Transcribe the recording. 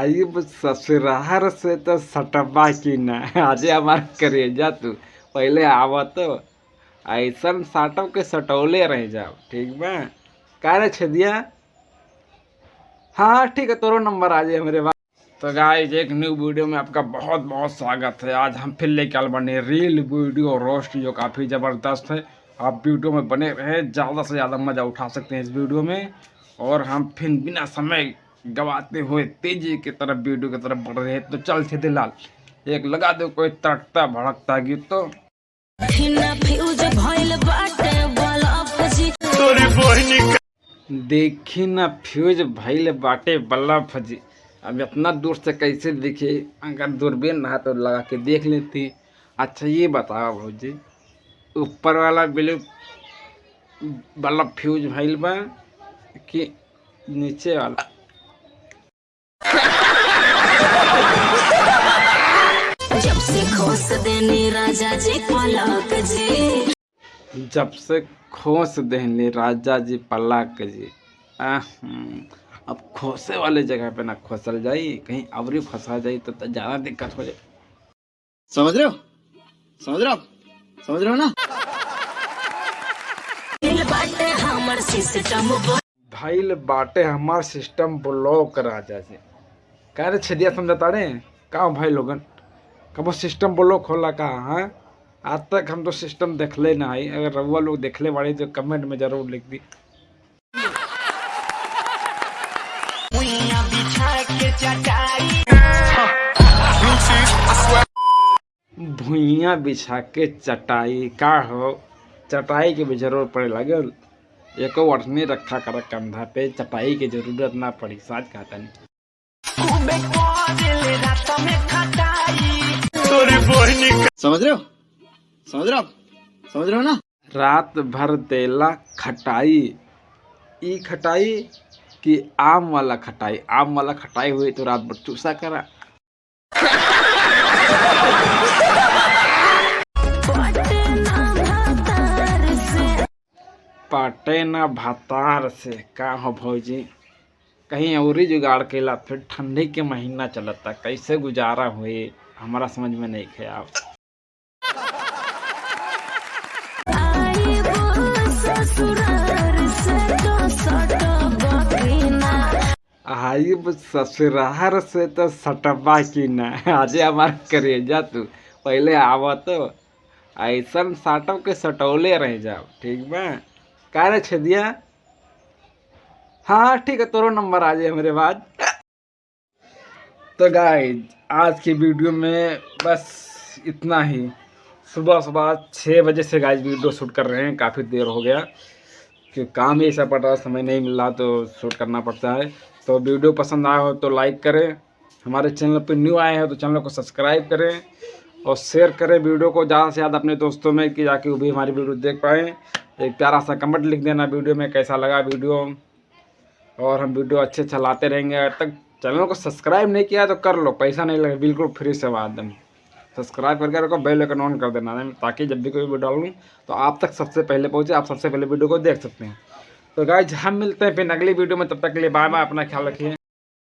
आइब ससुराल से तो सटबा की ना आज हमार करेजा तू पहले आवा तो ऐसन साटव के सटौले रह जाओ। ठीक बा का रे छदिया। हाँ ठीक है तोरो नंबर आ जाए मेरे पास। तो गाइस एक न्यू वीडियो में आपका बहुत बहुत स्वागत है। आज हम फिर लेके आल बने रील वीडियो रोस्ट जो काफ़ी ज़बरदस्त है। आप वीडियो में बने रहे, ज़्यादा से ज़्यादा मज़ा उठा सकते हैं इस वीडियो में। और हम फिर बिना समय गवाते हुए तेजी की तरफ वीडियो की तरफ बढ़ रहे हैं। तो चल सीधे लाल एक लगा दो कोई तड़कता भड़कता गीत। तो देखी ना फ्यूज भइल बाटे बल्लभ फजी। अब इतना दूर से कैसे दिखे, अगर दूरबीन रहा तो लगा के देख लेती। अच्छा ये बताओ भौजी, ऊपर वाला बल्लभ फ्यूज भइल बा कि नीचे वाला? जब से खोस देनी राजा जी पलक जी, जब से खोस देने राजा जी पलक जी। अब खोसे वाले जगह पे ना खोसल जाई, कहीं अवरी फंसा जाई तो ज्यादा दिक्कत हो जाए। समझ रहे हो? समझ रहे हो? समझ रहे हो ना? भाईल बाटे हमार सिस्टम ब्लॉक राजा जी। कह रहे छदिया समझता रे का भाई लोगन कब सिस्टम ब्लॉक होला का? हाँ आज तक हम तो सिस्टम देखले ना आई। अगर रउआ लोग देखले बाड़ी तो कमेंट में जरूर लिख दी। भुइया बिछा के चटाई का हो, चटाई के भी जरूरत पड़े लगल। एको अठनी रखा कर कंधा पे, चटाई की जरूरत ना पड़ी। साज कहता नहीं समझ रहे हो? समझ रहे हो? समझ रहे हो ना? रात भर देला खटाई। ई खटाई कि आम वाला खटाई? आम वाला खटाई हुई तो रात भर चूसा करा। पाटे ना भातार से का हो भौजी, कहीं औरी जुगाड़ केला फिर ठंडी के महीना चलता कैसे गुजारा हुए हमारा समझ में नहीं ख्याल। आइब ससुराल से तो सटबा की ना आज हमार करेजा तू पहले आवा तो ऐसन साटव के सटौले रह जाओ। ठीक बा का रे छदिया। हाँ ठीक है तोरो नंबर आ जाए मेरे पास। तो गाइज आज की वीडियो में बस इतना ही। सुबह सुबह 6 बजे से गाइज वीडियो शूट कर रहे हैं, काफ़ी देर हो गया क्योंकि काम ही ऐसा पड़ रहा, समय नहीं मिल रहा तो शूट करना पड़ता है। तो वीडियो पसंद आया हो तो लाइक करें, हमारे चैनल पर न्यू आए हैं तो चैनल को सब्सक्राइब करें और शेयर करें वीडियो को ज़्यादा से ज़्यादा अपने दोस्तों में कि जाके वो भी हमारी वीडियो देख पाएँ। एक प्यारा सा कमेंट लिख देना वीडियो में कैसा लगा वीडियो, और हम वीडियो अच्छे चलाते रहेंगे। अगर तक चैनल को सब्सक्राइब नहीं किया तो कर लो, पैसा नहीं लगेगा, बिल्कुल फ्री से एकदम। सब्सक्राइब करके रखो, बेल आइकन ऑन कर देना ताकि जब भी कोई वीडियो डालूँ तो आप तक सबसे पहले पहुँचे, आप सबसे पहले वीडियो को देख सकते हैं। तो गाइज हम मिलते हैं फिर अगली वीडियो में, तब तक के लिए बाय बाय, अपना ख्याल रखिए।